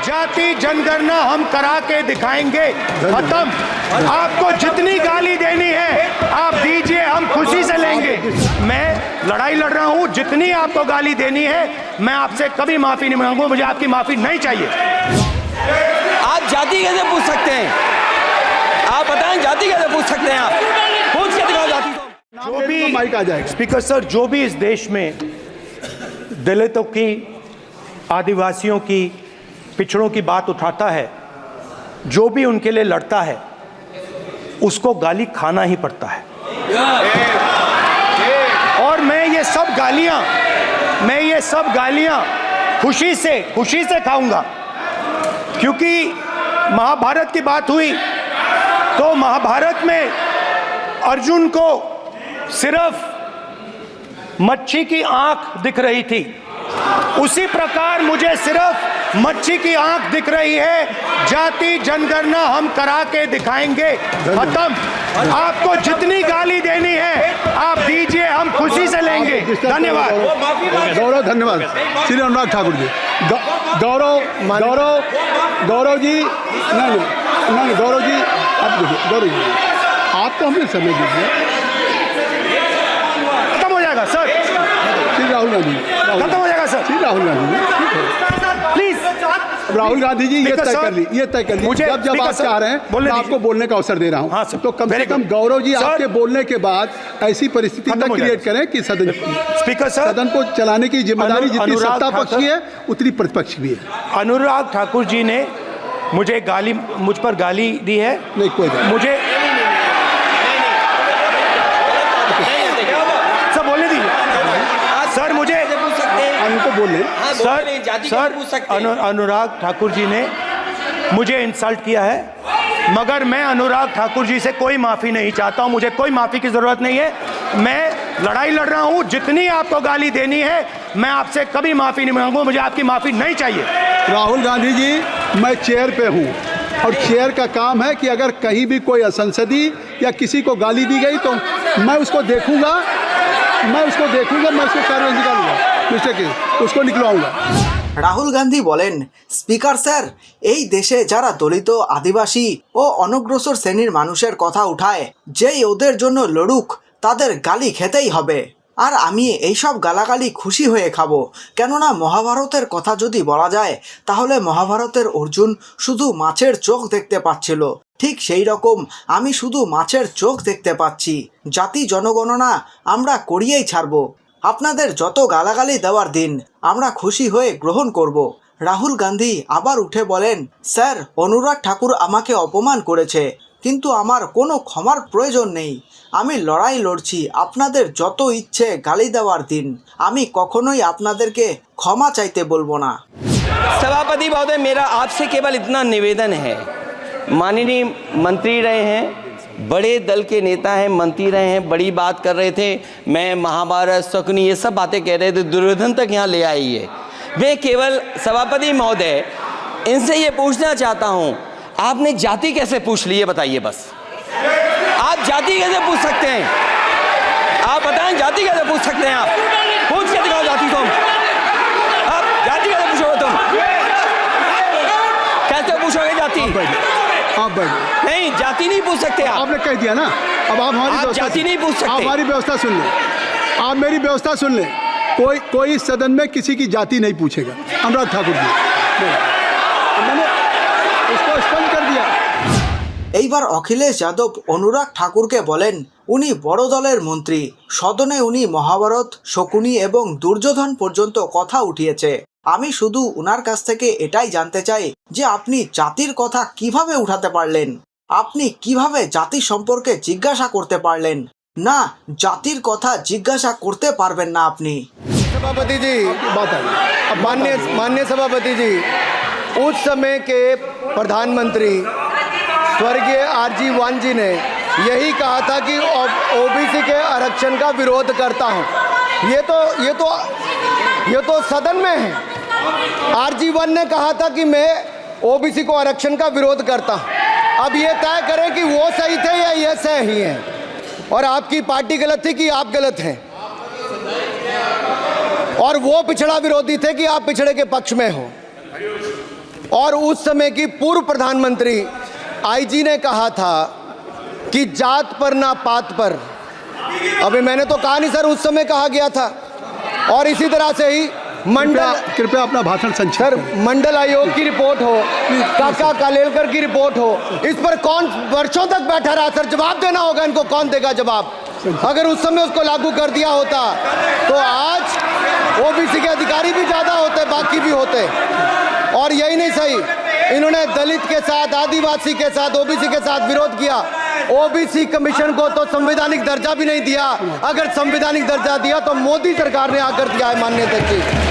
जाति जनगणना हम करा के दिखाएंगे। खत्म। आपको जितनी गाली देनी है आप दीजिए, हम खुशी से लेंगे। मैं लड़ाई लड़ रहा हूं, जितनी आपको गाली देनी है मैं आपसे कभी माफी नहीं मांगूंगा, मुझे आपकी माफी नहीं चाहिए। आप जाति कैसे पूछ सकते हैं? आप बताएं, जाति कैसे पूछ सकते हैं? आप पूछ के दिखाओ जाति को। जो भी माइक आ जाएगा। स्पीकर सर, जो भी इस देश में दलितों की, आदिवासियों की, पिछड़ों की बात उठाता है, जो भी उनके लिए लड़ता है, उसको गाली खाना ही पड़ता है। और मैं ये सब गालियां खुशी से खाऊंगा, क्योंकि महाभारत की बात हुई तो महाभारत में अर्जुन को सिर्फ मच्छी की आंख दिख रही थी, उसी प्रकार मुझे सिर्फ मच्छी की आंख दिख रही है। जाति जनगणना हम करा के दिखाएंगे। खत्म। आपको जितनी गाली देनी है आप दीजिए, हम खुशी से लेंगे। धन्यवाद। गौरव, धन्यवाद। श्री अनुराग ठाकुर जी। गौरव जी, नहीं गौरव जी, आप देखिए, गौरव जी आपको हमें समय दीजिए। खत्म हो जाएगा सर। श्री राहुल गांधी, खत्म हो जाएगा सर। श्री राहुल गांधी प्लीज। राहुल गांधी जी, ये तय कर ली। मुझे जब आप चाह रहे हैं मैं आपको बोलने का अवसर दे रहा हूं। हाँ सर, तो कम से कम गौरव जी आपके बोलने के बाद ऐसी परिस्थिति न क्रिएट करें कि सदन को चलाने की जिम्मेदारी जितनी सत्ता पक्ष की है उतनी प्रतिपक्ष भी है। अनुराग ठाकुर जी ने मुझ पर गाली दी है। नहीं, कोई नहीं। मुझे सब बोलने दीजिए सर। मुझे उनको बोले सर, अनुराग ठाकुर जी ने मुझे इंसल्ट किया है, मगर मैं अनुराग ठाकुर जी से कोई माफ़ी नहीं चाहता हूं। मुझे कोई माफ़ी की ज़रूरत नहीं है। मैं लड़ाई लड़ रहा हूं, जितनी आपको गाली देनी है मैं आपसे कभी माफ़ी नहीं मांगूंगा, मुझे आपकी माफ़ी नहीं चाहिए। राहुल गांधी जी, मैं चेयर पे हूँ और चेयर का काम है कि अगर कहीं भी कोई असंसदीय या किसी को गाली दी गई तो मैं उसको देखूंगा, मैं उसको कार्रवाई निकालूंगा, मिस्टर के उसको निकलवाऊंगा। রাহুল গান্ধী বলেন, স্পিকার স্যার, এই দেশে যারা দলিত, আদিবাসী ও অনগ্রসর শ্রেণীর মানুষের কথা উঠায়, যেই ওদের জন্য লড়ুক তাদের গালি খেতেই হবে। আর আমি এইসব গালাগালি খুশি হয়ে খাবো, কেননা মহাভারতের কথা যদি বলা যায় তাহলে মহাভারতের অর্জুন শুধু মাছের চোখ দেখতে পাচ্ছিল, ঠিক সেই রকম আমি শুধু মাছের চোখ দেখতে পাচ্ছি। জাতি জনগণনা আমরা করিয়েই ছাড়বো। আপনাদের যত গালাগালি দেওয়ার দিন আমরা খুশি হয়ে গ্রহণ করব। রাহুল গান্ধী আবার উঠে বলেন, স্যার, অনুরাগ ঠাকুর আমাকে অপমান করেছে, কিন্তু আমার কোনো ক্ষমার প্রয়োজন নেই। আমি লড়াই লড়ছি, আপনাদের যত ইচ্ছে গালি দেওয়ার দিন আমি কখনোই আপনাদেরকে ক্ষমা চাইতে বলবো না। सभापति महोदय, मेरा आपसे केवल इतना निवेदन है, माननीय मंत्री रहे हैं, बड़े दल के नेता हैं, मंत्री रहे हैं, बड़ी बात कर रहे थे, मैं महाभारत, शकुनी, ये सब बातें कह रहे थे, दुर्योधन तक यहाँ ले आई है। मैं केवल सभापति महोदय इनसे ये पूछना चाहता हूँ, आपने जाति कैसे पूछ ली है बताइए बस। आप जाति कैसे पूछ सकते हैं? आप बताएं, जाति कैसे पूछ सकते हैं? आप पूछ के दिखाओ जाति को। आप जाति कैसे पूछोगे? तुम कैसे पूछोगे जाति? आप बैठ नहीं, जाति नहीं पूछ सकते आप। आपने कह दिया ना, अब आप हमारी जाति नहीं पूछ सकते। आप हमारी व्यवस्था सुन लें, आप मेरी व्यवस्था सुन लें। कोई सदन में किसी की जाति नहीं पूछेगा। अनुराग ठाकुर जी, मैंने उसको स्पष्ट कर दिया। এইবার অখিলেশ যাদব অনুরাগ ঠাকুরকে বলেন, উনি বড় দলের মন্ত্রী, সদনে উনি মহাভারত, শকুনি এবং দুর্যোধন পর্যন্ত কথা উঠিয়েছে। আমি শুধু উনার কাছ থেকে এটাই জানতে চাই যে আপনি জাতির কথা কিভাবে উঠাতে পারলেন, আপনি কিভাবে জাতি সম্পর্কে জিজ্ঞাসা করতে পারলেন না? জাতির কথা জিজ্ঞাসা করতে পারবেন না আপনি। सभापति जी, माननीय सभापति जी, उस समय के प्रधानमंत्री स्वर्गीय RG वान जी ने यही कहा था कि ओबीसी के आरक्षण का विरोध करता हूं। ये तो सदन में है। RG वान ने कहा था कि मैं ओबीसी को आरक्षण का विरोध करता हूं। अब ये तय करें कि वो सही थे या ये सही हैं, और आपकी पार्टी गलत थी कि आप गलत हैं, और वो पिछड़ा विरोधी थे कि आप पिछड़े के पक्ष में हो। और उस समय की पूर्व प्रधानमंत्री आईजी ने कहा था कि जात पर ना पात पर। अभी मैंने तो कहा नहीं सर, उस समय कहा गया था। और इसी तरह से ही मंडल, कृपया अपना भाषण संक्षिप्त सर, करें। मंडल आयोग की रिपोर्ट हो, काका कालेलकर की रिपोर्ट हो, इस पर कौन वर्षों तक बैठा रहा सर? जवाब देना होगा इनको, कौन देगा जवाब? अगर उस समय उसको लागू कर दिया होता तो आज ओबीसी के अधिकारी भी ज्यादा होते, बाकी भी होते। और यही नहीं सही, इन्होंने दलित के साथ, आदिवासी के साथ, ओबीसी के साथ विरोध किया। ओबीसी कमीशन को तो संवैधानिक दर्जा भी नहीं दिया। अगर संवैधानिक दर्जा दिया तो मोदी सरकार ने आकर दिया है, माननीय अध्यक्ष जी।